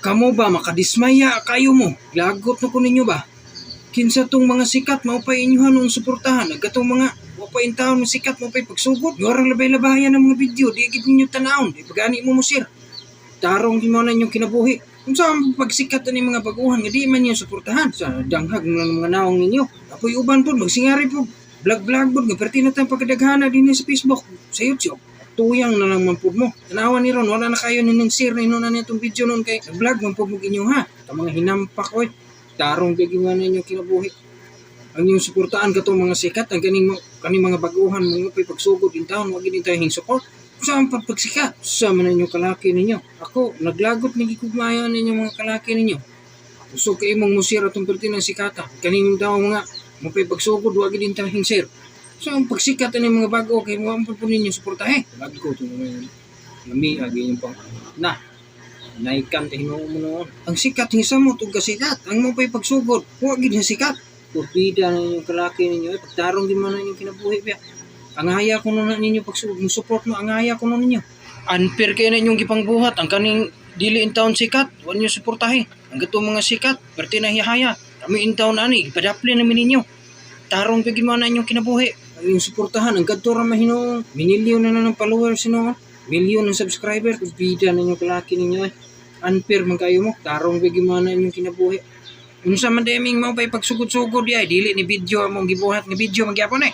Kamo ba makadismaya kayo mo? Lagot na ko ninyo ba? Kinsa tong mga sikat maupay inyuhan ng suportahan. Agatong mga maupay taon ng sikat maupay pagsugod. Yorang labay-labayan ng mga video. Di agad ninyo tanawon. Di pagani mo musir. Tarong di mo na inyong kinabuhi. Kung saan pagsikat na mga baguhan nga di man niyo suportahan sa danghag ng mga naong ninyo. Apoy uban po magsingari po. Vlog-vlog po. Gaperti na tayong pagkadaghana din sa Facebook. Sa YouTube. Tuyang na lang man po mo. Tanawan ni Ron, wala na kayo nining share na inunan niya itong video noon kay vlog man po mo inyo ha. Ito mga hinampak oy. Tarong bigyan na inyo kinabuhi. Ang inyong suportaan katong mga sikat, ang kaning mga baguhan, mga pagsugod din taon, wag din tayo hing support. Saan pagsikat? Sama na inyong kalaki ninyo. Ako, naglagot na gikugmayan ninyo mga kalaki ninyo. Gusto kayo mong musira itong perti ng sikata. Kaning daw mga pagsugod, wag din tayo hing share. So, ang pagsikat na mga bago, kaya mga po ninyo suportahe. Lagi ko ito naman lami, agi yung pang, naikan tayo mo noon. Ang sikat, hisa mo itong kasikat. Ang mga pagsugod, huwag din sikat. Pupida na yung kalaki ninyo, pagtarong din mo na yung kinabuhi. Ang haya ko na ninyo pagsugod, support mo, ang haya ko na ninyo. Unfair kayo na inyong gipangbuhat, ang kaning dili in town sikat, huwag nyo suportahe. Ang gato mga sikat, perti na hihaya. Kami in town ani, ipadapli namin ninyo. Tarong bigyan mo na inyong kinabuhi. Ang suportahan, ang gadto ra mahino, minilyon na ng followers sino, milyon ng subscriber, bida na yung kalaki ninyo eh. Unfair man kayo mo, tarong bigyan mo na inyong kinabuhi. Unsa man deming mo pay pagsugod-sugod ay dili ni video among gibuhat nga video magyapon eh.